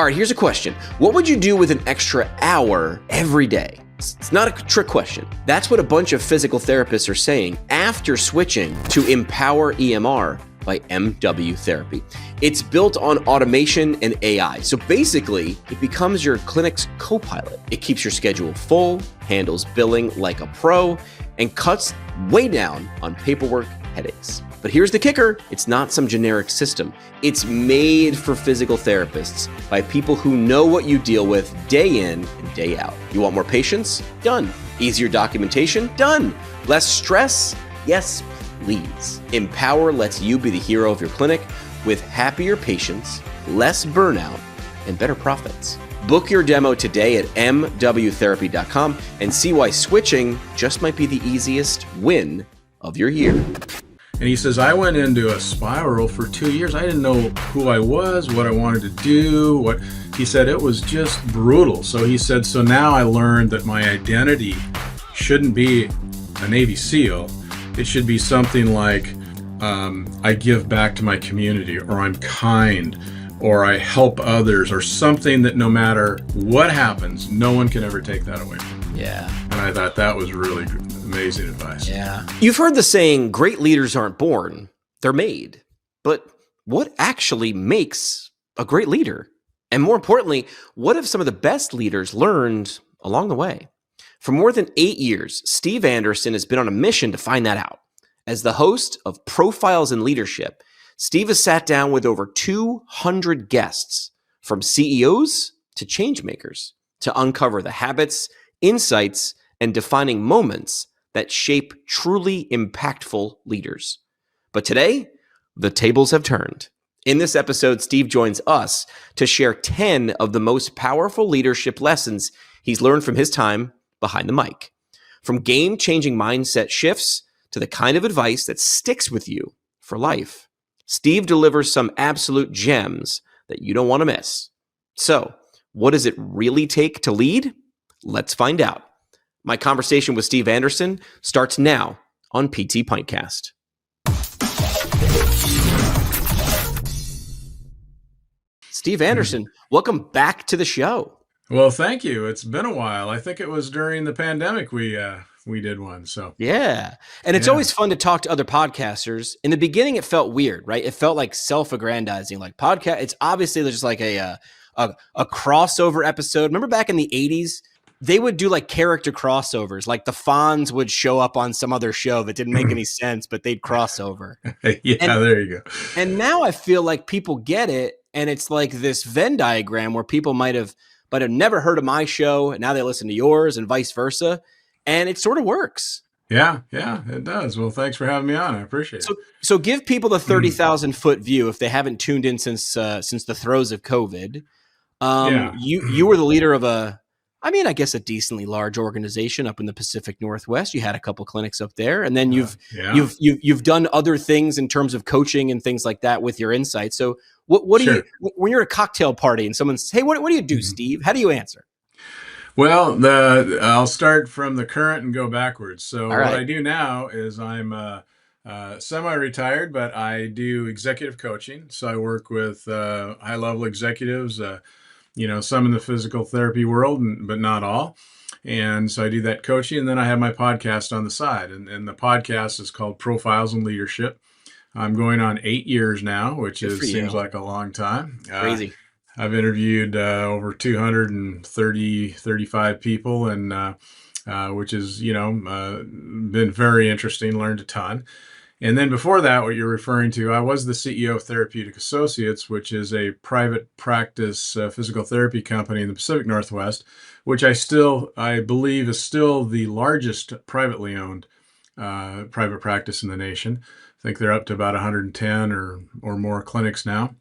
All right, here's a question. What would you do with an extra hour every day? It's not a trick question. That's what a bunch of physical therapists are saying after switching to Empower EMR by MW Therapy. It's built on automation and AI. So basically, it becomes your clinic's co-pilot. It keeps your schedule full, handles billing like a pro, and cuts way down on paperwork headaches. But here's the kicker. It's not some generic system. It's made for physical therapists by people who know what you deal with day in and day out. You want more patients? Done. Easier documentation? Done. Less stress? Yes, please. Empower lets you be the hero of your clinic with happier patients, less burnout, and better profits. Book your demo today at mwtherapy.com and see why switching just might be the easiest win of your year. And he says, I went into a spiral for 2 years. I didn't know who I was, what I wanted to do. He said it was just brutal. So he said, so now I learned that my identity shouldn't be a Navy SEAL. It should be something like I give back to my community, or I'm kind, or I help others, or something that no matter what happens, no one can ever take that away from me. Yeah. And I thought that was really amazing advice. Yeah. You've heard the saying, great leaders aren't born, they're made. But what actually makes a great leader? And more importantly, what have some of the best leaders learned along the way? For more than 8 years, Steve Anderson has been on a mission to find that out. As the host of Profiles in Leadership, Steve has sat down with over 200 guests, from CEOs to changemakers, to uncover the habits, insights, and defining moments that shape truly impactful leaders. But today, the tables have turned. In this episode, Steve joins us to share 10 of the most powerful leadership lessons he's learned from his time behind the mic. From game-changing mindset shifts to the kind of advice that sticks with you for life, Steve delivers some absolute gems that you don't want to miss. So, what does it really take to lead? Let's find out. My conversation with Steve Anderson starts now on PT Pintcast. Steve Anderson, welcome back to the show. Well, thank you. It's been a while. I think it was during the pandemic we did one. So yeah, and it's always fun to talk to other podcasters. In the beginning, it felt weird, right? It felt like self-aggrandizing, like podcast. It's obviously there's like a crossover episode. Remember back in the 80s? They would do like character crossovers, like the Fonz would show up on some other show that didn't make any sense, but they'd cross over. There you go. And now I feel like people get it, and it's like this Venn diagram where people might have never heard of my show, and now they listen to yours, and vice versa, and it sort of works. Yeah, it does. Well, thanks for having me on. I appreciate it. So give people the 30,000 foot view if they haven't tuned in since the throes of COVID. You were the leader of I guess a decently large organization up in the Pacific Northwest. You had a couple clinics up there, and then you've done other things in terms of coaching and things like that with your insights. So what do you, when you're at a cocktail party and someone says, hey, what do you do, Steve? How do you answer? Well, I'll start from the current and go backwards. So what I do now is I'm semi-retired, but I do executive coaching. So I work with high-level executives, some in the physical therapy world, but not all. And so I do that coaching, and then I have my podcast on the side. And the podcast is called Profiles in Leadership. I'm going on 8 years now, which seems like a long time. Crazy. I've interviewed over 35 people, and which has, been very interesting, learned a ton. And then before that, what you're referring to, I was the CEO of Therapeutic Associates, which is a private practice physical therapy company in the Pacific Northwest, which I believe is still the largest privately owned private practice in the nation. I think they're up to about 110 or more clinics now.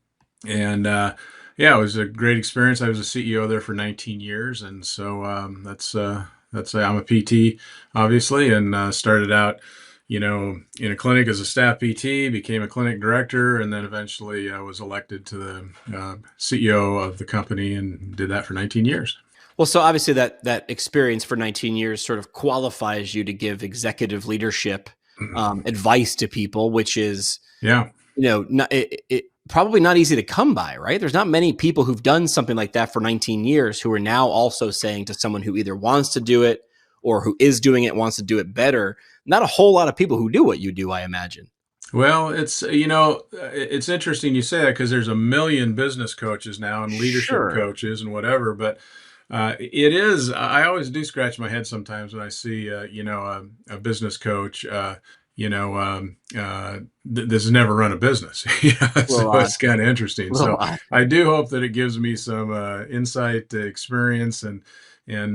And it was a great experience. I was a CEO there for 19 years. And so I'm a PT, obviously, and started out in a clinic as a staff PT, became a clinic director, and then eventually was elected to the CEO of the company and did that for 19 years. Well, so obviously that experience for 19 years sort of qualifies you to give executive leadership advice to people, which is, probably not easy to come by, right? There's not many people who've done something like that for 19 years who are now also saying to someone who either wants to do it or who is doing it, wants to do it better. Not a whole lot of people who do what you do, I imagine. Well, it's interesting you say that because there's a million business coaches now and leadership Sure. coaches and whatever. But it is. I always do scratch my head sometimes when I see, a business coach. This has never run a business. A little So odd. it's kind of A interesting. little So odd. I do hope that it gives me some insight, experience, and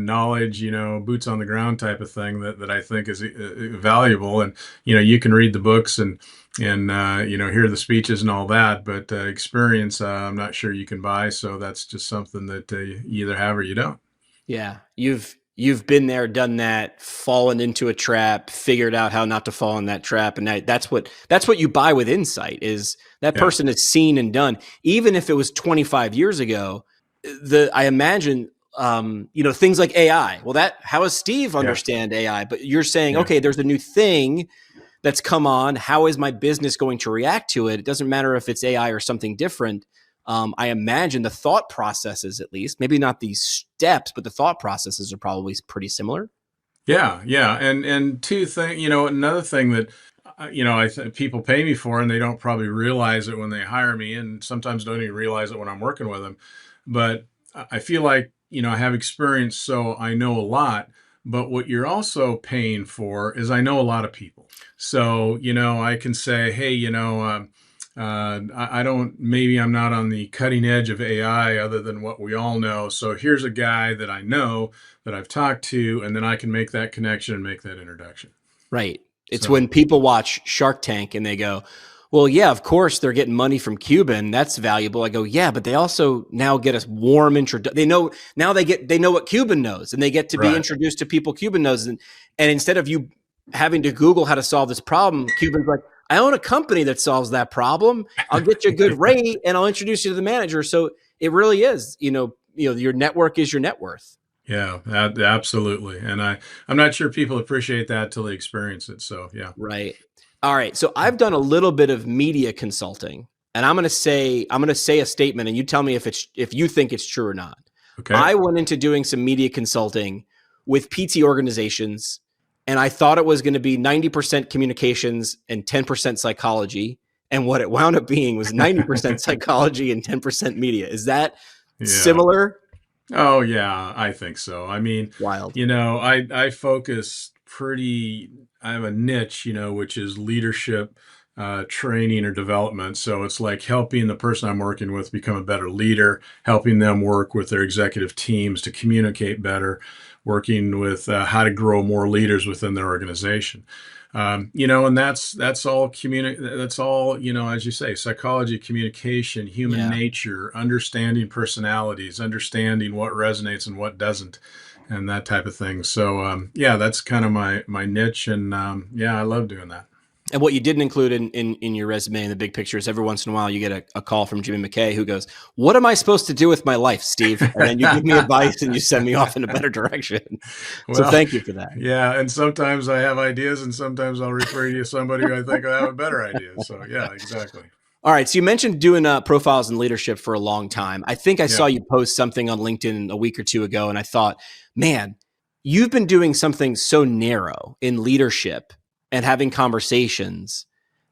knowledge. Boots on the ground type of thing that I think is valuable. And you can read the books and hear the speeches and all that, but experience, I'm not sure you can buy. So that's just something that you either have or you don't. Yeah. You've been there, done that, fallen into a trap, figured out how not to fall in that trap. And that's what you buy with insight is that Yeah. person has seen and done. Even if it was 25 years ago, I imagine things like AI. Well, that how does Steve Yeah. understand AI? But you're saying, Yeah. okay, there's a new thing that's come on. How is my business going to react to it? It doesn't matter if it's AI or something different. I imagine the thought processes, at least, maybe not these steps, but the thought processes are probably pretty similar. Yeah, yeah, and two thing, another thing that people pay me for, and they don't probably realize it when they hire me, and sometimes don't even realize it when I'm working with them. But I feel like I have experience, so I know a lot. But what you're also paying for is I know a lot of people, so I can say, hey, I don't, maybe I'm not on the cutting edge of AI other than what we all know. So here's a guy that I know that I've talked to, and then I can make that connection and make that introduction. Right. It's So, when people watch Shark Tank and they go, well, yeah, of course they're getting money from Cuban. That's valuable. I go, yeah, but they also now get a warm introduction. They know now they know what Cuban knows and they get to be right. introduced to people Cuban knows. And instead of you having to Google how to solve this problem, Cuban's like, I own a company that solves that problem. I'll get you a good rate and I'll introduce you to the manager. So it really is, your network is your net worth. Yeah, absolutely. And I'm not sure people appreciate that till they experience it. So, yeah. Right. All right. So I've done a little bit of media consulting, and I'm going to say a statement, and you tell me if you think it's true or not. Okay. I went into doing some media consulting with PT organizations, and I thought it was going to be 90% communications and 10% psychology. And what it wound up being was 90% psychology and 10% media. Is that Yeah. similar? Oh yeah, I think so. I mean, Wild. I focus pretty. I have a niche, which is leadership, training or development. So it's like helping the person I'm working with become a better leader, helping them work with their executive teams to communicate better, working with how to grow more leaders within their organization. And that's all that's all, as you say, psychology, communication, human Yeah. nature, understanding personalities, understanding what resonates and what doesn't, and that type of thing. So yeah, that's kind of my niche, and yeah, I love doing that. And what you didn't include in your resume in the big picture is every once in a while you get a call from Jimmy McKay who goes, what am I supposed to do with my life, Steve? And then you give me advice and you send me off in a better direction. So Well, thank you for that. yeah, and sometimes I have ideas, and sometimes I'll refer you to somebody who I think will have a better idea. So yeah, exactly. All right. So you mentioned doing profiles in leadership for a long time. I think I Yeah, saw you post something on LinkedIn a week or two ago, and I thought, man, you've been doing something so narrow in leadership and having conversations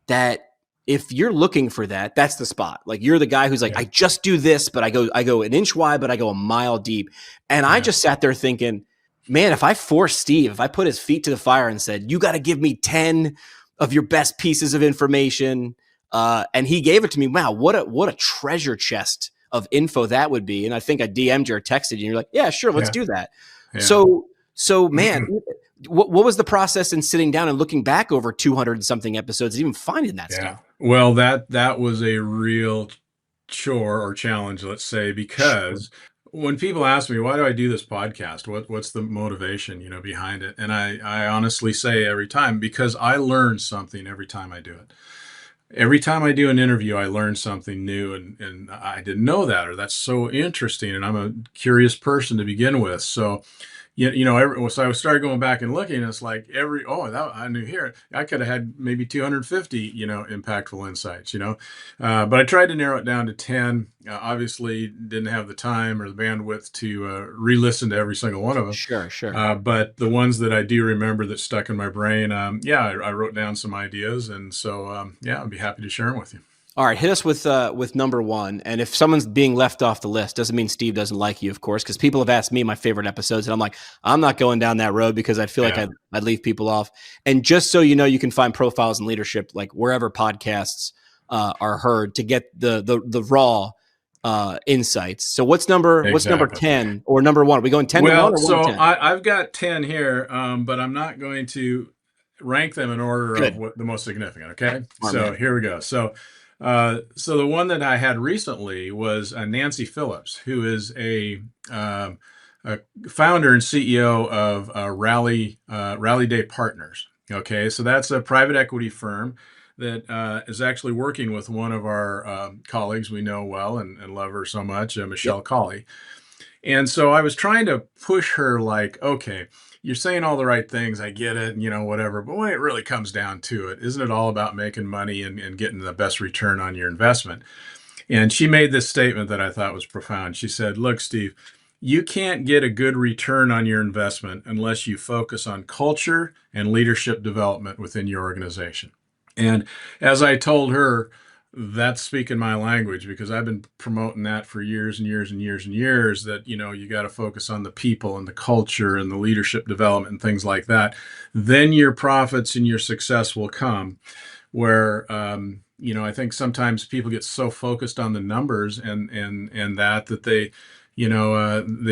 that if you're looking for that, that's the spot. Like you're the guy who's like, yeah, I just do this, but I go an inch wide, but I go a mile deep. And I yeah, just sat there thinking, man, if I forced Steve, if I put his feet to the fire and said, you got to give me 10 of your best pieces of information, and he gave it to me. Wow, what a treasure chest of info that would be. And I think I DM'd you or texted you, and you're like, yeah, sure, let's yeah, do that. yeah. So man, what was the process in sitting down and looking back over 200 and something episodes, and even finding that Yeah. stuff? Well, that was a real chore or challenge, let's say, Sure. because when people ask me, why do I do this podcast? What's the motivation, behind it? And I honestly say every time, because I learn something every time I do it. Every time I do an interview, I learn something new, and I didn't know that, or that's so interesting. And I'm a curious person to begin with. So, So I started going back and looking, and it's like I knew here I could have had maybe 250, impactful insights, but I tried to narrow it down to 10. Obviously, didn't have the time or the bandwidth to re-listen to every single one of them. Sure, sure. But the ones that I do remember that stuck in my brain, I wrote down some ideas, and so I'd be happy to share them with you. All right, hit us with number one. And if someone's being left off the list, doesn't mean Steve doesn't like you, of course, because people have asked me my favorite episodes, and I'm like, I'm not going down that road because I feel like Yeah, I'd leave people off. And just so you know, you can find Profiles in Leadership like wherever podcasts are heard to get the raw insights. So what's number exactly. 10 or number one? Are we going 10 to 1 Well, or 1 to so 10? I've got 10 here, but I'm not going to rank them in order of Good. what the most significant. Okay. Smart So man. here we go. So the one that I had recently was Nancy Phillips, who is a founder and CEO of Rally Day Partners. Okay. So that's a private equity firm that is actually working with one of our colleagues we know well and love her so much, Yep. Michelle Colley. And so I was trying to push her, like, okay, you're saying all the right things. I get it, whatever. But when it really comes down to it, isn't it all about making money and getting the best return on your investment? And she made this statement that I thought was profound. She said, look, Steve, you can't get a good return on your investment unless you focus on culture and leadership development within your organization. And as I told her, that's speaking my language because I've been promoting that for years and years and years and years that, you got to focus on the people and the culture and the leadership development and things like that. Then your profits and your success will come where, I think sometimes people get so focused on the numbers and that they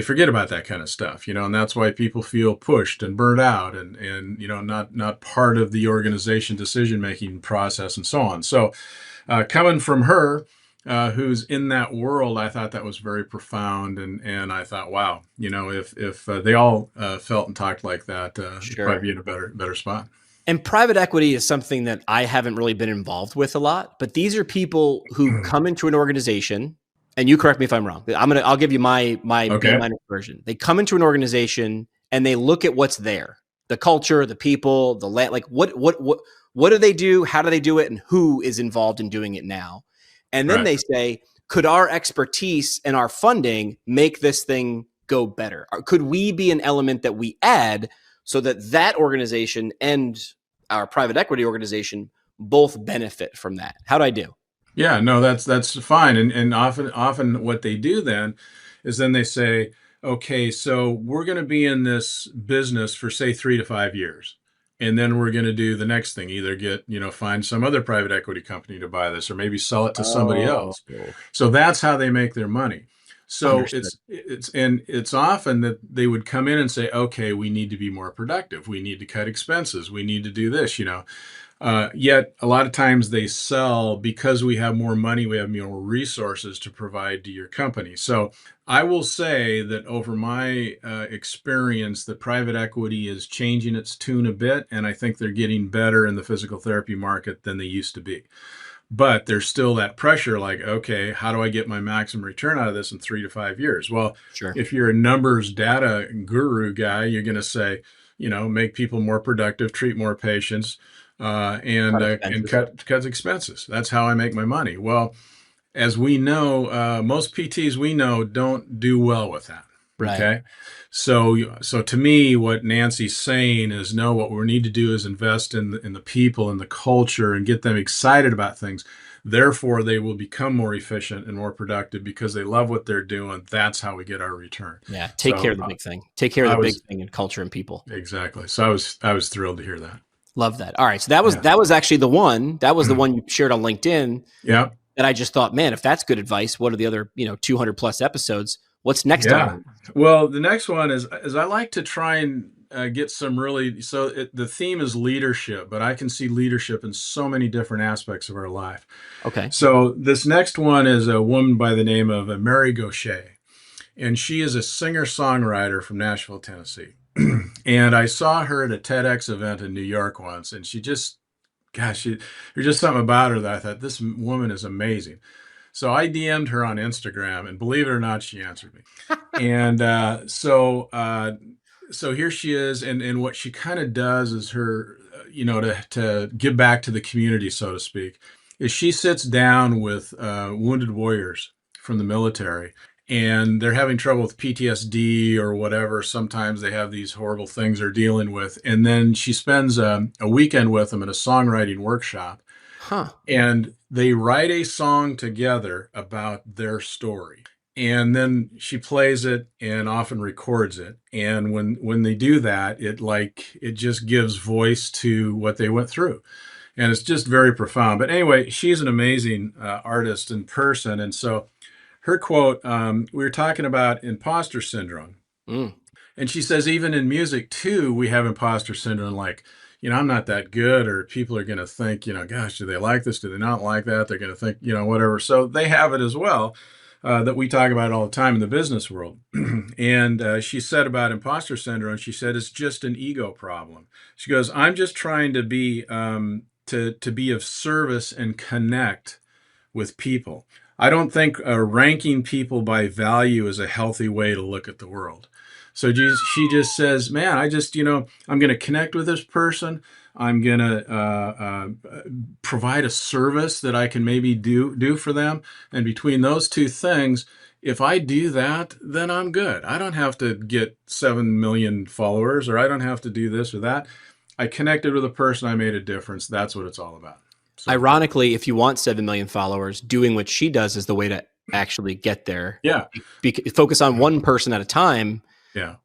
forget about that kind of stuff, and that's why people feel pushed and burnt out and not part of the organization decision making process and so on. So coming from her, who's in that world, I thought that was very profound, and I thought, wow, if they all felt and talked like that, you'd probably Sure. be in a better spot. And private equity is something that I haven't really been involved with a lot, but these are people who come into an organization, and you correct me if I'm wrong. I'll give you my B Okay. minus version. They come into an organization and they look at what's there, the culture, the people, the land, like what do they do, how do they do it, and who is involved in doing it now. And then Right. they say, could our expertise and our funding make this thing go better? Or could we be an element that we add so that that organization and our private equity organization both benefit from that? How'd I do? Yeah, no, that's fine. And often what they do then is then they say, okay, so we're going to be in this business for say 3 to 5 years. And then we're going to do the next thing, either find some other private equity company to buy this or maybe sell it to somebody Oh, else. So that's how they make their money. So understood. it's often that they would come in and say, okay, we need to be more productive. We need to cut expenses. We need to do this. Yet a lot of times they sell because we have more money, we have more resources to provide to your company. So I will say that over my experience, that private equity is changing its tune a bit, and I think they're getting better in the physical therapy market than they used to be. But there's still that pressure, like, okay, how do I get my maximum return out of this in 3 to 5 years? Well, Sure. if you're a numbers data guru guy, you're going to say, make people more productive, treat more patients, Cut and expenses. cut expenses. That's how I make my money. Well, as we know, most PTs we know don't do well with that. Right. Okay, so to me, what Nancy's saying is, no. What we need to do is invest in the people and the culture and get them excited about things. Therefore, they will become more efficient and more productive because they love what they're doing. That's how we get our return. Yeah. Take care So of the big thing. Take care of I the big was thing in culture and people. exactly. So I was thrilled to hear that. Love that. All right. So that was Yeah. that was actually the one. That was the one you shared on LinkedIn Yeah. that I just thought, man, if that's good advice, what are the other 200 plus episodes? What's next on Yeah. it? Well, the next one is I like to try and get some really, the theme is leadership, but I can see leadership in so many different aspects of our life. Okay. So this next one is a woman by the name of Mary Gaucher, and she is a singer-songwriter from Nashville, Tennessee. And I saw her at a TEDx event in New York once, and there's just something about her that I thought, this woman is amazing. So I DM'd her on Instagram, and believe it or not, she answered me. And so here she is, and what she kind of does is her, to give back to the community, so to speak, is she sits down with wounded warriors from the military, and they're having trouble with PTSD or whatever. Sometimes they have these horrible things they're dealing with, and then she spends a weekend with them at a songwriting workshop, Huh. and they write a song together about their story, and then she plays it and often records it, and when they do that, it just gives voice to what they went through, and it's just very profound. But anyway, she's an amazing artist in person. And so her quote, we were talking about imposter syndrome, Mm. and she says, even in music too, we have imposter syndrome. Like, I'm not that good, or people are going to think, gosh, do they like this? Do they not like that? They're going to think, whatever. So they have it as well. That we talk about all the time in the business world. And she said about imposter syndrome, she said, it's just an ego problem. She goes, I'm just trying to be, to be of service and connect with people. I don't think ranking people by value is a healthy way to look at the world. So she just says, man, I'm going to connect with this person. I'm going to provide a service that I can maybe do for them. And between those two things, if I do that, then I'm good. I don't have to get 7 million followers, or I don't have to do this or that. I connected with a person. I made a difference. That's what it's all about. So, Ironically, if you want 7 million followers, doing what she does is the way to actually get there. yeah. Focus on one person at a time. Yeah.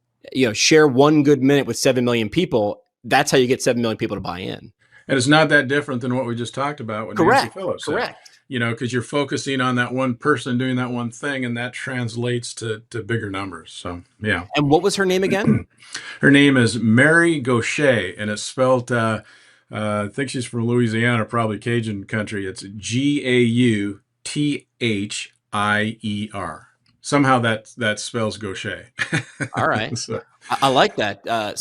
Share one good minute with 7 million people. That's how you get 7 million people to buy in. And it's not that different than what we just talked about with Nancy Phillips said. Correct. Because you're focusing on that one person doing that one thing, and that translates to bigger numbers. So, yeah. And what was her name again? Her name is Mary Gaucher, and it's spelled, I think she's from Louisiana, probably Cajun country. It's Gauthier. Somehow that spells Gaucher. All right. So, I like that.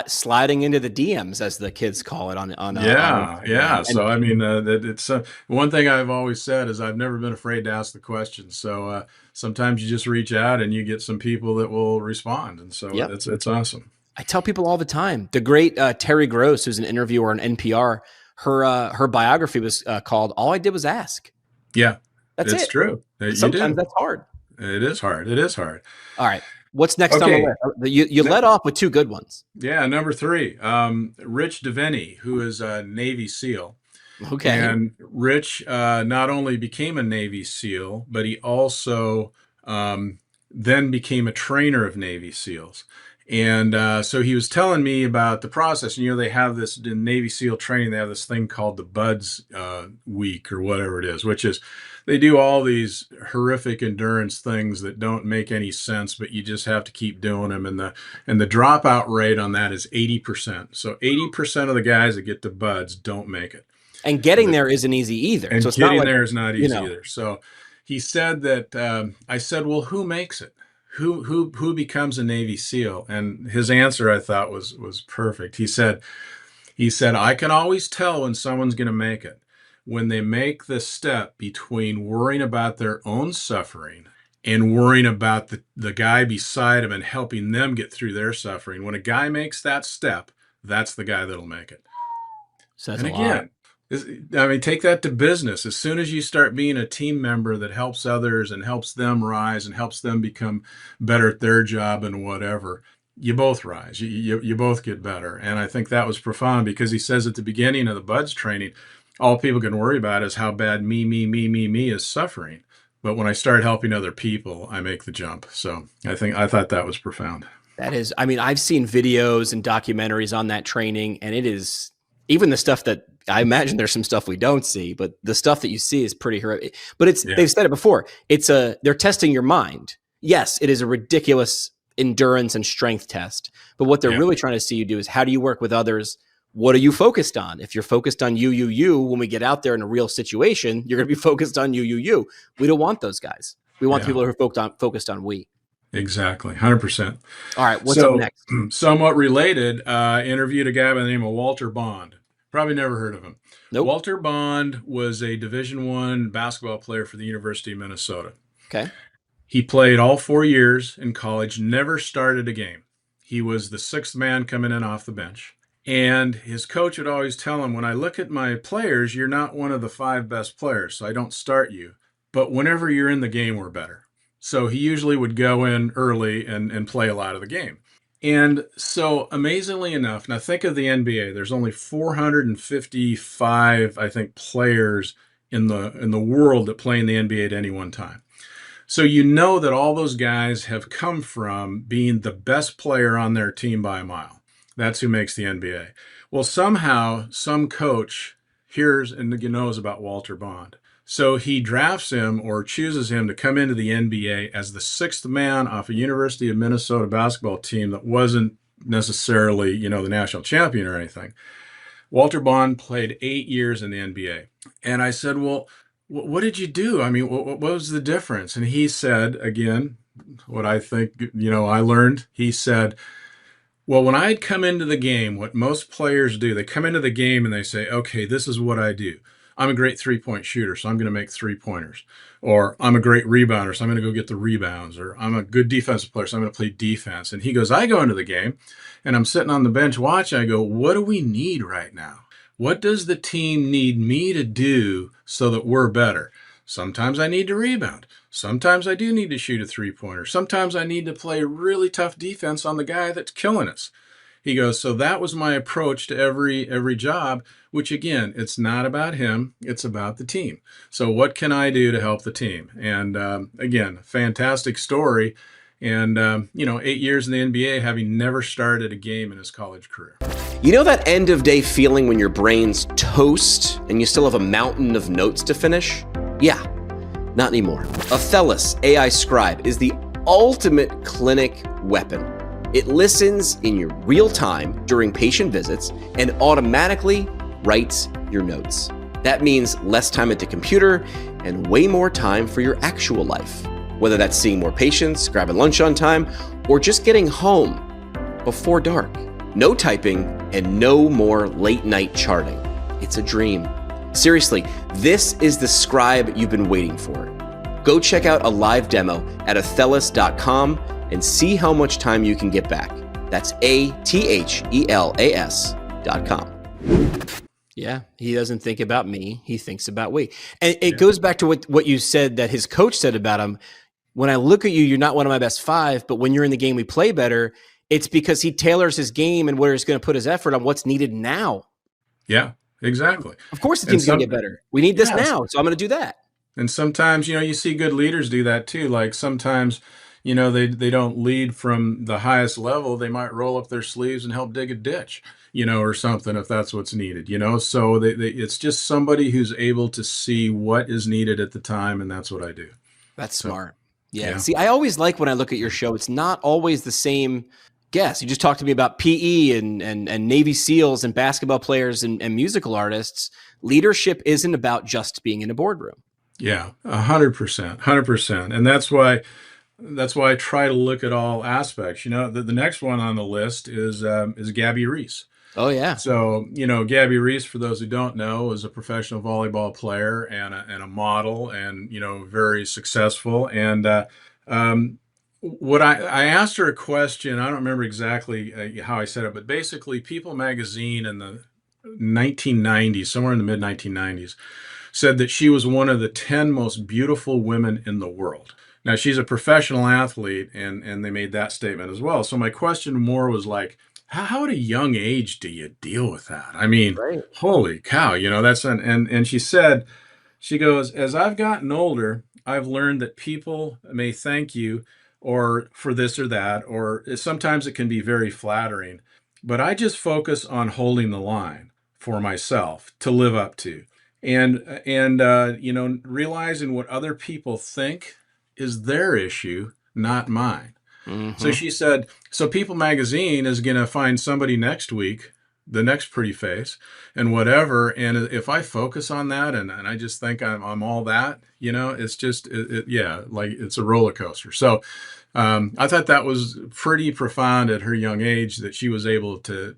Sliding into the DMs, as the kids call it on yeah. So I mean, it's one thing I've always said is I've never been afraid to ask the question. So sometimes you just reach out and you get some people that will respond, and so it's awesome. I tell people all the time. The great Terry Gross, who's an interviewer on NPR, her biography was called "All I Did Was Ask." Yeah, that's it's true. Sometimes that's hard. It is hard. It is hard. All right. What's next on the list? You led off with two good ones. Yeah, number 3, Rich Devaney, who is a Navy SEAL. Okay. And Rich not only became a Navy SEAL, but he also then became a trainer of Navy SEALs. And so he was telling me about the process. And, they have this in Navy SEAL training, they have this thing called the Buds Week or whatever it is, which is they do all these horrific endurance things that don't make any sense, but you just have to keep doing them. And the dropout rate on that is 80%. So 80% of the guys that get to Buds don't make it. And getting there isn't easy either. And so getting there is not easy either. So he said that, I said, well, who makes it? Who becomes a Navy SEAL? And his answer, I thought, was perfect. He said, I can always tell when someone's going to make it, when they make the step between worrying about their own suffering and worrying about the guy beside him and helping them get through their suffering. When a guy makes that step, that's the guy that'll make it. Says and a lot. Again, take that to business. As soon as you start being a team member that helps others and helps them rise and helps them become better at their job and whatever, you both rise. You both get better. And I think that was profound, because he says at the beginning of the Buds training, all people can worry about is how bad me is suffering. But when I start helping other people, I make the jump. So I thought that was profound. That is, I've seen videos and documentaries on that training, and it is, even the stuff that I imagine there's some stuff we don't see, but the stuff that you see is pretty horrific. But they've said it before. They're testing your mind. Yes, it is a ridiculous endurance and strength test. But what they're really trying to see you do is, how do you work with others? What are you focused on? If you're focused on you, when we get out there in a real situation, you're going to be focused on you. We don't want those guys. We want people who are focused on we. Exactly. 100%. All right. What's up next? Somewhat related, interviewed a guy by the name of Walter Bond. Probably never heard of him. Nope. Walter Bond was a Division I basketball player for the University of Minnesota. Okay. He played all 4 years in college, never started a game. He was the sixth man coming in off the bench. And his coach would always tell him, when I look at my players, you're not one of the five best players, so I don't start you. But whenever you're in the game, we're better. So he usually would go in early and play a lot of the game. And so amazingly enough, now think of the NBA. There's only 455, I think, players in the world that play in the NBA at any one time. So you know that all those guys have come from being the best player on their team by a mile. That's who makes the NBA. Well, somehow some coach hears and knows about Walter Bond. So he drafts him or chooses him to come into the NBA as the sixth man off a University of Minnesota basketball team that wasn't necessarily, the national champion or anything. Walter Bond played 8 years in the NBA. And I said, well, what did you do? I mean, what was the difference? And he said, again, what I think, I learned, he said, well, when I'd come into the game, what most players do, they come into the game and they say, okay, this is what I do. I'm a great three-point shooter, so I'm going to make three-pointers. Or I'm a great rebounder, so I'm going to go get the rebounds. Or I'm a good defensive player, so I'm going to play defense. And he goes, I go into the game, and I'm sitting on the bench watching. I go, what do we need right now? What does the team need me to do so that we're better? Sometimes I need to rebound. Sometimes I do need to shoot a three-pointer. Sometimes I need to play really tough defense on the guy that's killing us. He goes, so that was my approach to every job, which again, it's not about him, it's about the team. So what can I do to help the team? And again, fantastic story. And 8 years in the NBA, having never started a game in his college career. You know that end of day feeling when your brain's toast and you still have a mountain of notes to finish? Yeah, not anymore. Athelis AI Scribe is the ultimate clinic weapon. It listens in your real time during patient visits and automatically writes your notes. That means less time at the computer and way more time for your actual life. Whether that's seeing more patients, grabbing lunch on time, or just getting home before dark. No typing and no more late night charting. It's a dream. Seriously, this is the scribe you've been waiting for. Go check out a live demo at athelis.com and see how much time you can get back. That's athelas.com. Yeah, he doesn't think about me. He thinks about we. And it goes back to what you said that his coach said about him. When I look at you, you're not one of my best five, but when you're in the game, we play better. It's because he tailors his game and where he's going to put his effort on what's needed now. Yeah, exactly. Of course the team's going to get better. We need this now, so I'm going to do that. And sometimes, you see good leaders do that too. Like sometimes, they don't lead from the highest level. They might roll up their sleeves and help dig a ditch, or something if that's what's needed, So it's just somebody who's able to see what is needed at the time, and that's what I do. That's smart. Yeah. See, I always like when I look at your show, it's not always the same guest. You just talked to me about PE and Navy SEALs and basketball players and musical artists. Leadership isn't about just being in a boardroom. Yeah, 100%. And that's why I try to look at all aspects. The next one on the list is Gabby Reese. Oh, yeah. So, Gabby Reese, for those who don't know, is a professional volleyball player and a model and, very successful. And what I asked her a question, I don't remember exactly how I said it, but basically People magazine in the 1990s, somewhere in the mid 1990s, said that she was one of the 10 most beautiful women in the world. Now, she's a professional athlete, and they made that statement as well. So my question more was like, how at a young age do you deal with that? I mean, right. Holy cow, that's and she said, she goes, as I've gotten older, I've learned that people may thank you or for this or that, or sometimes it can be very flattering, but I just focus on holding the line for myself to live up to. And realizing what other people think is their issue, not mine. Mm-hmm. So she said, so People magazine is going to find somebody next week, the next pretty face and whatever. And if I focus on that and I just think I'm all that, it's just, like it's a roller coaster. So I thought that was pretty profound at her young age that she was able to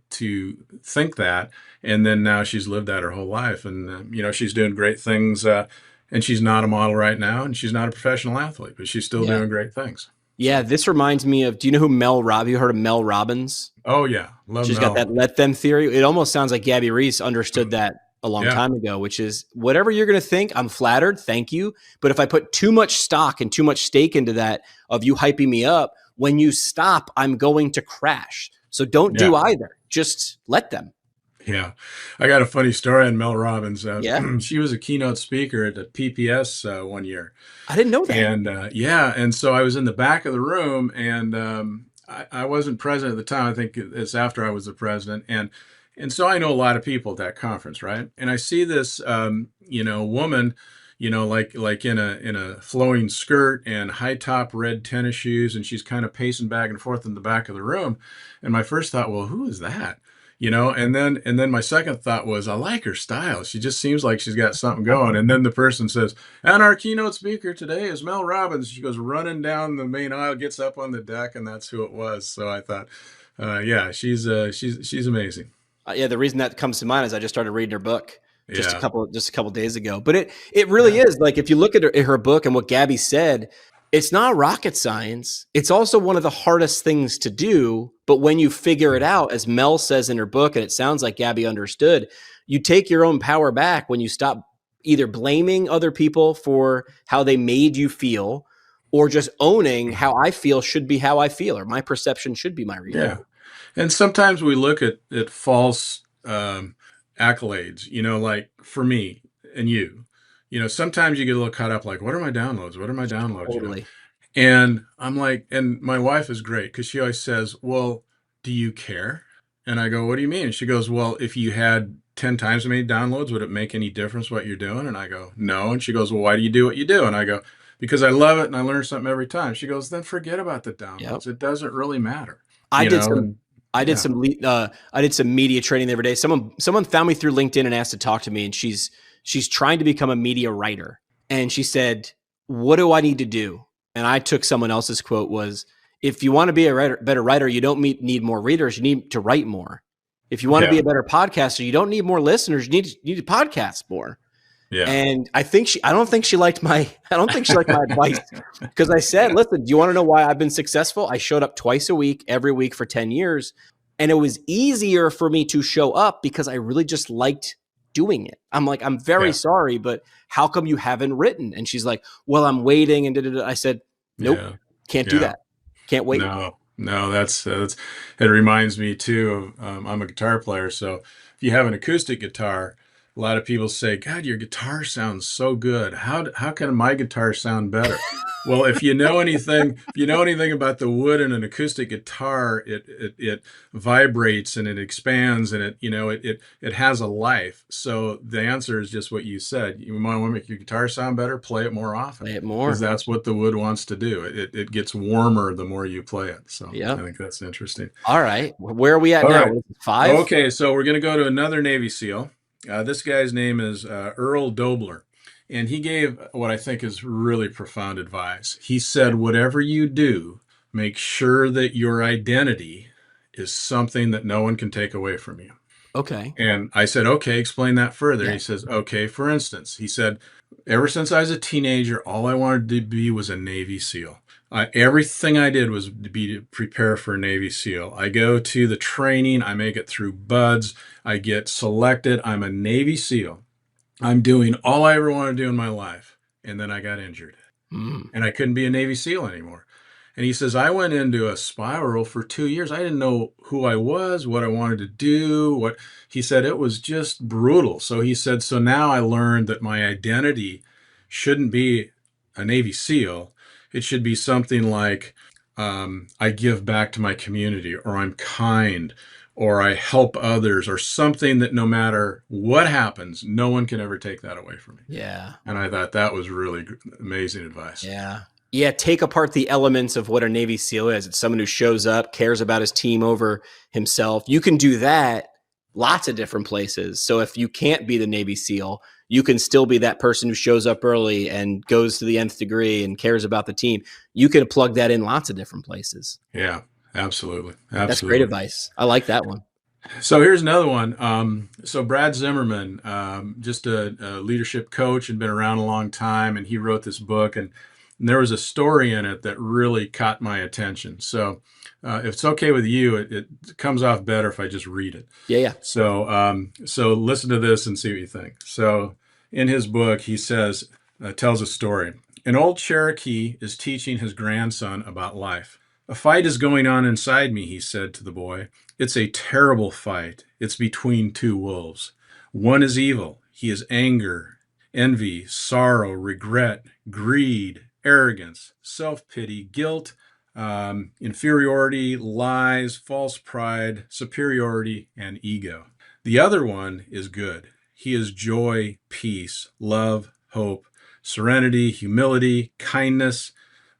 think that. And then now she's lived that her whole life. And, she's doing great things. And she's not a model right now and she's not a professional athlete, but she's still doing great things. Yeah, So, this reminds me of, do you know who have you heard of Mel Robbins? oh yeah, love She's got Mel. that let them theory. It almost sounds like Gabby Reese understood that a long Yeah, time ago, which is whatever you're going to think, I'm flattered, thank you. But if I put too much stock and too much stake into that of you hyping me up, when you stop, I'm going to crash. So don't yeah. do either. Just let them. Yeah, I got a funny story on Mel Robbins. Yeah. She was a keynote speaker at the PPS one year, I didn't know that. and yeah, and so I was in the back of the room, and I wasn't president at the time. I think it's after I was the president, and so I know a lot of people at that conference, right? And I see this, woman, like in a flowing skirt and high top red tennis shoes, and she's kind of pacing back and forth in the back of the room. And my first thought, well, who is that? And then my second thought was, I like her style. She just seems like she's got something going. And then the person says, and our keynote speaker today is Mel Robbins. She goes running down the main aisle, gets up on the deck, and that's who it was. So I thought, yeah, she's amazing. Yeah, the reason that comes to mind is I just started reading her book Yeah, just a couple days ago. But it really yeah, is like if you look at her book and what Gabby said, it's not rocket science. It's also one of the hardest things to do. But when you figure it out, as Mel says in her book, and it sounds like Gabby understood, you take your own power back when you stop either blaming other people for how they made you feel or just owning how I feel should be how I feel, or my perception should be my yeah. reality. And sometimes we look at false accolades, like for me and you. Sometimes you get a little caught up, like, what are my downloads? What are my downloads? Totally. And I'm like, and my wife is great because she always says, well, do you care? And I go, what do you mean? And she goes, well, if you had 10 times as many downloads, would it make any difference what you're doing? And I go, no. And she goes, well, why do you do what you do? And I go, because I love it and I learn something every time. She goes, then forget about the Yep. downloads. It doesn't really matter, I did some and I did yeah, some I did some media training the other day. Someone found me through LinkedIn and asked to talk to me, and she's trying to become a media writer. And she said, "What do I need to do?" And I took someone else's quote was, "If you want to be a better writer, you don't need more readers. You need to write more. If you want to be yeah, a better podcaster, you don't need more listeners. You need to podcast more." yeah. And I don't think she liked my advice because I said, listen, do you want to know why I've been successful? I showed up twice a week, every week for 10 years. And it was easier for me to show up because I really just liked doing it. I'm like, I'm very Yeah, sorry, but how come you haven't written? And she's like, well, I'm waiting. And da-da-da. I said, nope, yeah, can't do yeah. that. Can't wait. No, no, that's it reminds me too of I'm a guitar player, so if you have an acoustic guitar, a lot of people say, God, your guitar sounds so good. How can my guitar sound better? Well, if you know anything about the wood in an acoustic guitar, it vibrates and it expands and it has a life. So the answer is just what you said. You want to make your guitar sound better, play it more often Play it because more. that's what the wood wants to do. It gets warmer the more you play it. So I Yep. think that's interesting. All right. Where are we at All now? right. What is it, 5? Okay, so we're going to go to another Navy SEAL. This guy's name is Earl Dobler, and he gave what I think is really profound advice. He said, whatever you do, make sure that your identity is something that no one can take away from you. Okay. And I said, okay, explain that further. Yeah. He says, okay, for instance, he said, ever since I was a teenager, all I wanted to be was a Navy SEAL. Everything I did was to prepare for a Navy SEAL. I go to the training, I make it through BUDS, I get selected, I'm a Navy SEAL. I'm doing all I ever wanted to do in my life. And then I got injured Mm. and I couldn't be a Navy SEAL anymore. And he says, I went into a spiral for 2 years. I didn't know who I was, what I wanted to do. He said, it was just brutal. So he said, so now I learned that my identity shouldn't be a Navy SEAL. It should be something like I give back to my community, or I'm kind, or I help others, or something that no matter what happens, no one can ever take that away from me. Yeah. And I thought that was really amazing advice. Yeah. Yeah, take apart the elements of what a Navy SEAL is. It's someone who shows up, cares about his team over himself. You can do that lots of different places. So if you can't be the Navy SEAL, you can still be that person who shows up early and goes to the nth degree and cares about the team. You can plug that in lots of different places. Yeah, absolutely. That's great Absolutely. advice. I like that one. So here's another one. So Brad Zimmerman, just a leadership coach and been around a long time, and he wrote this book. And And there was a story in it that really caught my attention. So if it's okay with you, it comes off better if I just read it. Yeah, yeah. So listen to this and see what you think. So in his book, he says, tells a story. An old Cherokee is teaching his grandson about life. A fight is going on inside me, he said to the boy. It's a terrible fight. It's between two wolves. One is evil. He is anger, envy, sorrow, regret, greed, arrogance, self pity, guilt, inferiority, lies, false pride, superiority, and ego. The other one is good. He is joy, peace, love, hope, serenity, humility, kindness,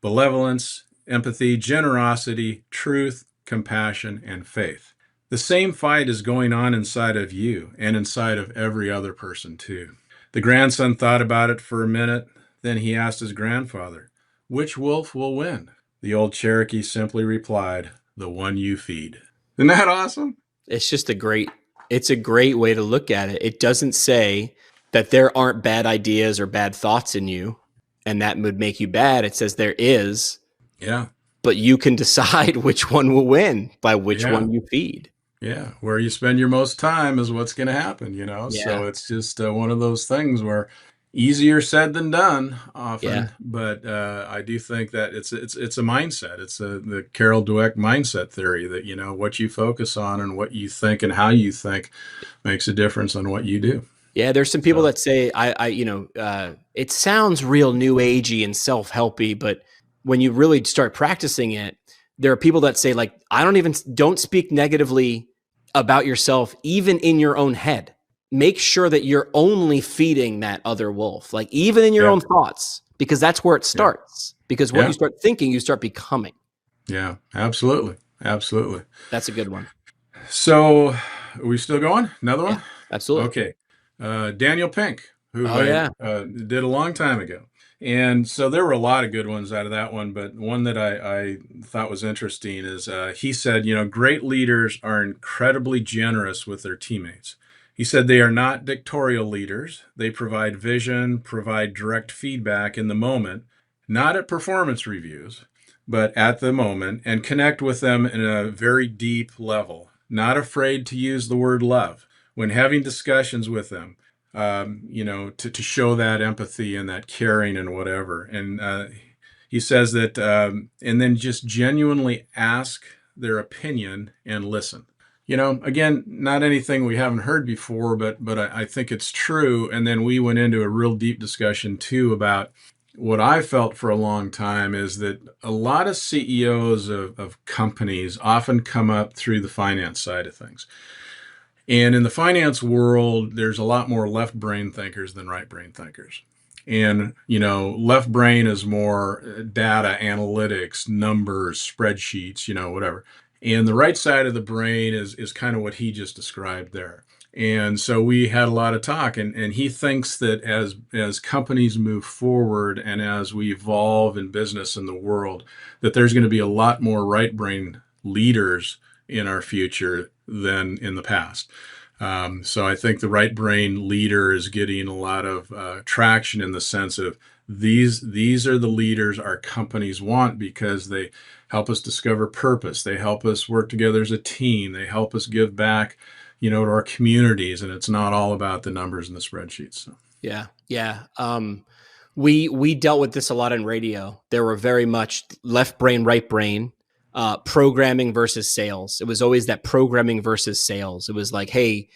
benevolence, empathy, generosity, truth, compassion, and faith. The same fight is going on inside of you and inside of every other person, too. The grandson thought about it for a minute. Then he asked his grandfather, which wolf will win? The old Cherokee simply replied, the one you feed. Isn't that awesome? It's a great way to look at it. It doesn't say that there aren't bad ideas or bad thoughts in you and that would make you bad. It says there is. Yeah. But you can decide which one will win by which one you feed. Yeah. Where you spend your most time is what's going to happen, Yeah. So it's just one of those things where easier said than done often. Yeah. But I do think that it's a mindset. It's the Carol Dweck mindset theory that, what you focus on and what you think and how you think makes a difference on what you do. Yeah, there's some people that say, it sounds real new agey and self-helpy, but when you really start practicing it, there are people that say, like, don't speak negatively about yourself, even in your own head. Make sure that you're only feeding that other wolf, like even in your own thoughts, because that's where it starts. Because what you start thinking, you start becoming. Yeah, absolutely. Absolutely. That's a good one. So are we still going? Another one? Absolutely. Okay. Daniel Pink, who I did a long time ago. And so there were a lot of good ones out of that one, but one that I thought was interesting is he said, great leaders are incredibly generous with their teammates. He said they are not dictatorial leaders. They provide vision, provide direct feedback in the moment, not at performance reviews, but at the moment, and connect with them in a very deep level, not afraid to use the word love when having discussions with them. To show that empathy and that caring and whatever. And he says that, and then just genuinely ask their opinion and listen. Again, not anything we haven't heard before, but I think it's true. And then we went into a real deep discussion too about what I felt for a long time is that a lot of CEOs of companies often come up through the finance side of things. And in the finance world, there's a lot more left brain thinkers than right brain thinkers. And, left brain is more data analytics, numbers, spreadsheets, whatever. And the right side of the brain is kind of what he just described there. And so we had a lot of talk, and he thinks that as companies move forward and as we evolve in business in the world, that there's going to be a lot more right brain leaders in our future than in the past. So I think the right brain leader is getting a lot of traction in the sense of these are the leaders our companies want because they help us discover purpose. They help us work together as a team. They help us give back, to our communities. And it's not all about the numbers and the spreadsheets. So. Yeah. We dealt with this a lot in radio. There were very much left brain, right brain. Programming versus sales. It was always that programming versus sales. It was like, hey,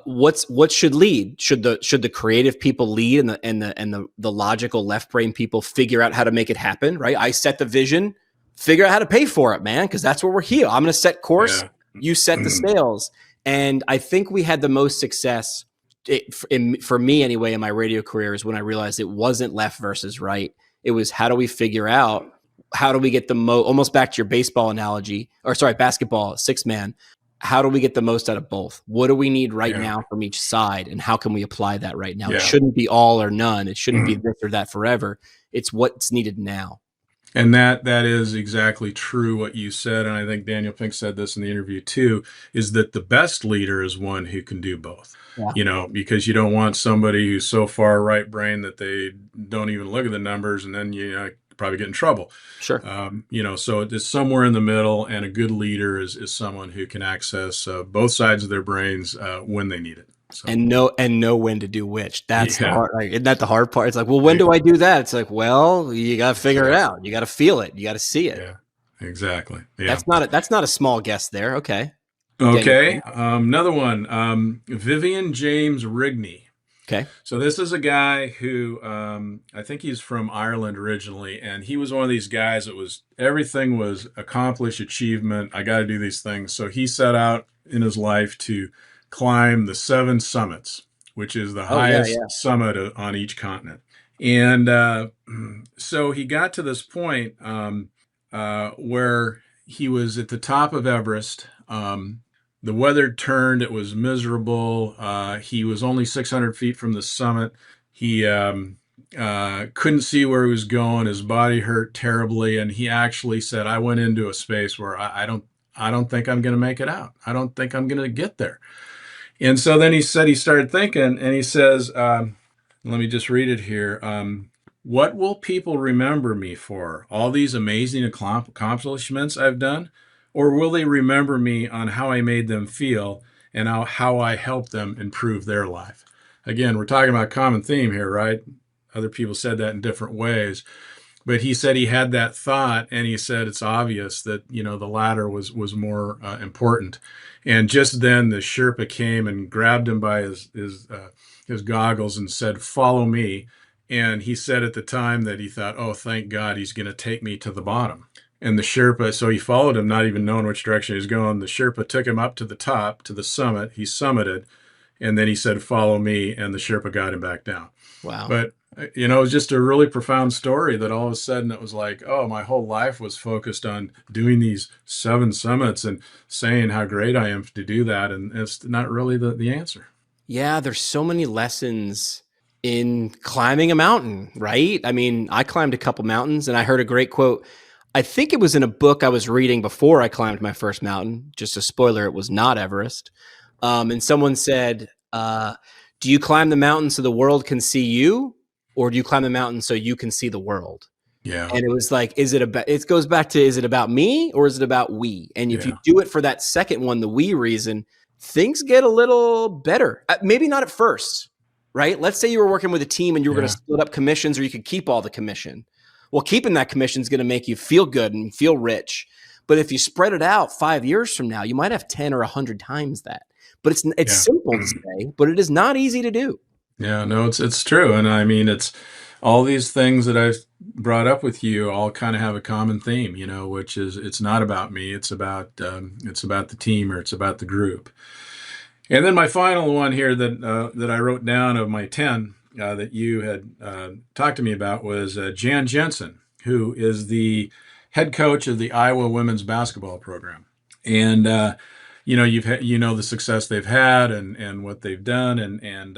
what should lead? Should the creative people lead and the logical left brain people figure out how to make it happen? Right? I set the vision, figure out how to pay for it, man, because that's what we're here. I'm going to set course. Yeah. You set the sales, and I think we had the most success. For me anyway, in my radio career, is when I realized it wasn't left versus right. It was how do we figure out. How do we get the most, almost back to your baseball analogy, basketball, 6-man. How do we get the most out of both? What do we need right now from each side? And how can we apply that right now? It shouldn't be all or none. It shouldn't be this or that forever. It's what's needed now. And that is exactly true what you said, and I think Daniel Pink said this in the interview too, is that the best leader is one who can do both. Yeah. Because you don't want somebody who's so far right brain that they don't even look at the numbers, and then probably get in trouble. Sure. So it's somewhere in the middle, and a good leader is someone who can access both sides of their brains when they need it. So, And know when to do which. That's the yeah, hard. Like, isn't that the hard part? It's like, well, when do I do that? It's like, well, you got to figure it exactly. out. You got to feel it. You got to see it. Yeah, exactly. Yeah. That's not a small guess there. Okay. Daniel Okay. Pink. Another one. Vivian James Rigney. Okay. So this is a guy who I think he's from Ireland originally, and he was one of these guys that was everything was accomplished achievement. I got to do these things. So he set out in his life to climb the seven summits, which is the Oh yeah, highest yeah. summit on each continent. And so he got to this point where he was at the top of Everest. The weather turned. It was miserable. He was only 600 feet from the summit. He couldn't see where he was going. His body hurt terribly, and he actually said, "I went into a space where I don't think I'm going to make it out. I don't think I'm going to get there." And so then he said he started thinking, and he says, "Let me just read it here. What will people remember me for? All these amazing accomplishments I've done? Or will they remember me on how I made them feel and how I helped them improve their life?" Again, we're talking about a common theme here, right? Other people said that in different ways. But he said he had that thought, and he said it's obvious that the latter was more important. And just then, the Sherpa came and grabbed him by his goggles and said, "Follow me." And he said at the time that he thought, "Oh, thank God, he's going to take me to the bottom." And the Sherpa, so he followed him, not even knowing which direction he was going. The Sherpa took him up to the top, to the summit. He summited, and then he said, "Follow me," and the Sherpa got him back down. Wow. But it was just a really profound story that all of a sudden it was like, oh, my whole life was focused on doing these seven summits and saying how great I am to do that. And it's not really the answer. Yeah, there's so many lessons in climbing a mountain, right? I mean, I climbed a couple mountains, and I heard a great quote. I think it was in a book I was reading before I climbed my first mountain. Just a spoiler, it was not Everest. And someone said, do you climb the mountain so the world can see you, or do you climb the mountain so you can see the world? Yeah. And it was like, it goes back to, is it about me or is it about we? And if you Yeah. do it for that second one, the we reason, things get a little better. Maybe not at first, right? Let's say you were working with a team and you were going to split up commissions, or you could keep all the commission. Well, keeping that commission is going to make you feel good and feel rich. But if you spread it out 5 years from now, you might have 10 or 100 times that. But it's simple to say, but it is not easy to do. Yeah, no, it's true. And I mean, it's all these things that I've brought up with you all kind of have a common theme, which is it's not about me. It's about the team, or it's about the group. And then my final one here that I wrote down of my 10 that you had talked to me about was Jan Jensen, who is the head coach of the Iowa women's basketball program. And you've had, the success they've had and what they've done, and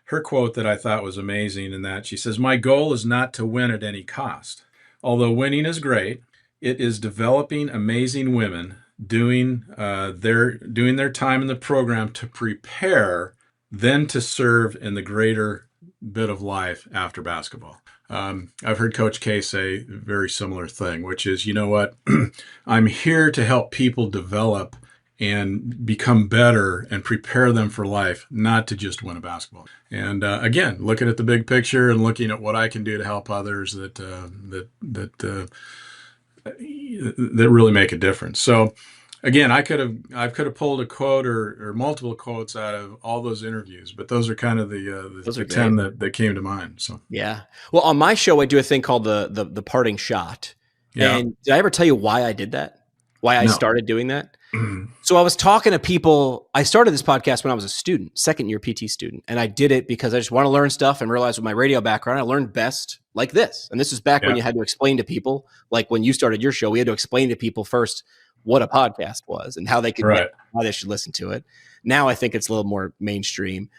her quote that I thought was amazing, in that she says, "My goal is not to win at any cost. Although winning is great, it is developing amazing women doing their time in the program to prepare, then to serve in the greater bit of life after basketball." I've heard Coach K say a very similar thing, which is, you know what, I'm here to help people develop and become better and prepare them for life, not to just win a basketball. And again, looking at the big picture and looking at what I can do to help others that really make a difference. So again, I could have pulled a quote or multiple quotes out of all those interviews, but those are kind of the 10 that came to mind. So yeah. Well, on my show, I do a thing called the parting shot. yeah. And did I ever tell you why I did that? Why I No. started doing that? So I was talking to people. I started this podcast when I was a student, second year PT student. And I did it because I just want to learn stuff, and realized with my radio background, I learned best like this. And this is back when you had to explain to people, like when you started your show, we had to explain to people first what a podcast was and how they could, why they should listen to it. Now I think it's a little more mainstream.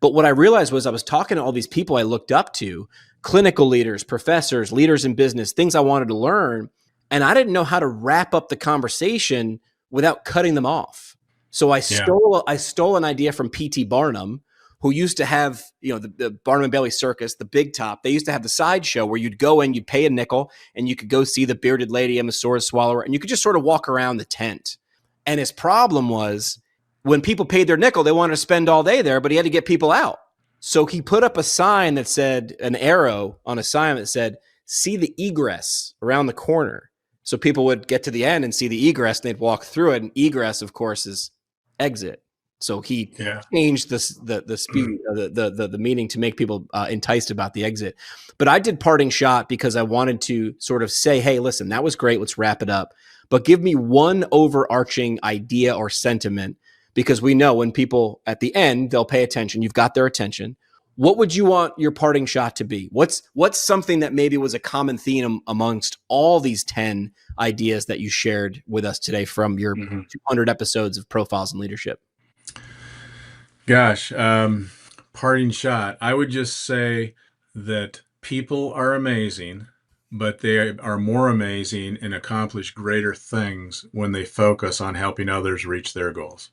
But what I realized was I was talking to all these people I looked up to, clinical leaders, professors, leaders in business, things I wanted to learn. And I didn't know how to wrap up the conversation without cutting them off. So I stole an idea from P.T. Barnum, who used to have, the Barnum and Bailey Circus, the Big Top. They used to have the sideshow where you'd go in, you'd pay a nickel, and you could go see the bearded lady and the sword swallower, and you could just sort of walk around the tent. And his problem was when people paid their nickel, they wanted to spend all day there, but he had to get people out. So he put up a sign that said, an arrow on a sign that said, see the egress around the corner. So people would get to the end and see the egress, and they'd walk through it. And egress, of course, is exit. So he changed the speed, the meaning to make people enticed about the exit. But I did parting shot because I wanted to sort of say, hey, listen, that was great. Let's wrap it up. But give me one overarching idea or sentiment, because we know when people at the end, they'll pay attention. You've got their attention. What would you want your parting shot to be? What's something that maybe was a common theme amongst all these 10 ideas that you shared with us today from your 200 episodes of Profiles in Leadership? Gosh, parting shot. I would just say that people are amazing, but they are more amazing and accomplish greater things when they focus on helping others reach their goals.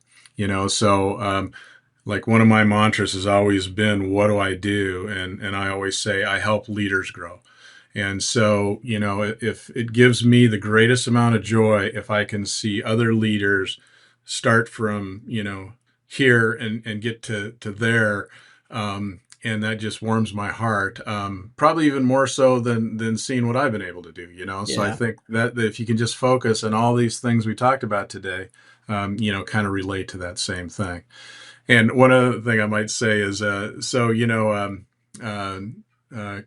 Like one of my mantras has always been, what do I do? And I always say, I help leaders grow. And so, if it gives me the greatest amount of joy, if I can see other leaders start from, here and get to there, and that just warms my heart, probably even more so than seeing what I've been able to do, So I think that if you can just focus on all these things we talked about today, kind of relate to that same thing. And one other thing I might say is,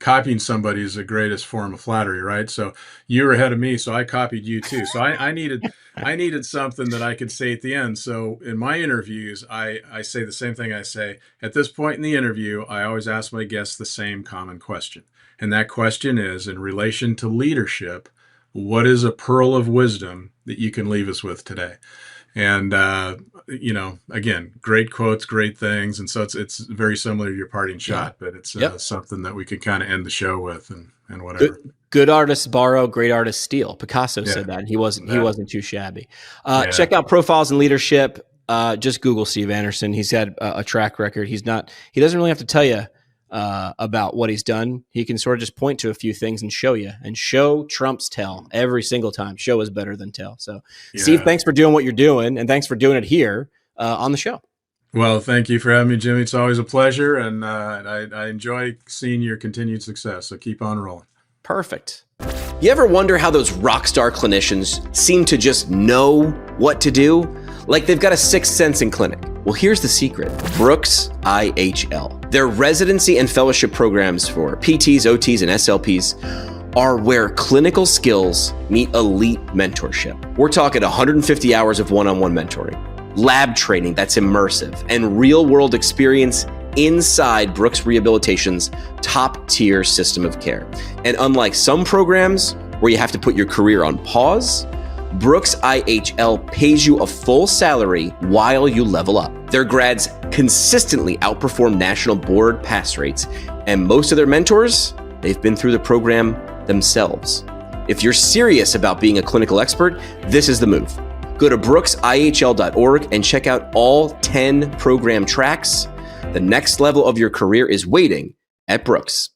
copying somebody is the greatest form of flattery, right? So you were ahead of me, so I copied you too. So I needed something that I could say at the end. So in my interviews, I say the same thing I say. At this point in the interview, I always ask my guests the same common question. And that question is, in relation to leadership, what is a pearl of wisdom that you can leave us with today? And, again, great quotes, great things. And so it's very similar to your parting shot, but it's something that we could kind of end the show with and whatever. Good artists borrow, great artists steal. Picasso said that. And he wasn't too shabby. Check out Profiles in Leadership. Just Google Steve Anderson. He's had a track record. He doesn't really have to tell you about what he's done. He can sort of just point to a few things and show you. And show trumps tell every single time. Show is better than tell. So, Steve, thanks for doing what you're doing, and thanks for doing it here on the show. Well, thank you for having me, Jimmy. It's always a pleasure, and I enjoy seeing your continued success. So keep on rolling. Perfect. You ever wonder how those rock star clinicians seem to just know what to do? Like they've got a sixth sense in clinic. Well, here's the secret. Brooks IHL. Their residency and fellowship programs for PTs, OTs, and SLPs are where clinical skills meet elite mentorship. We're talking 150 hours of one-on-one mentoring, lab training that's immersive, and real-world experience inside Brooks Rehabilitation's top-tier system of care. And unlike some programs where you have to put your career on pause, Brooks IHL pays you a full salary while you level up. Their grads consistently outperform national board pass rates, and most of their mentors, they've been through the program themselves. If you're serious about being a clinical expert, this is the move. Go to brooksihl.org and check out all 10 program tracks. The next level of your career is waiting at Brooks.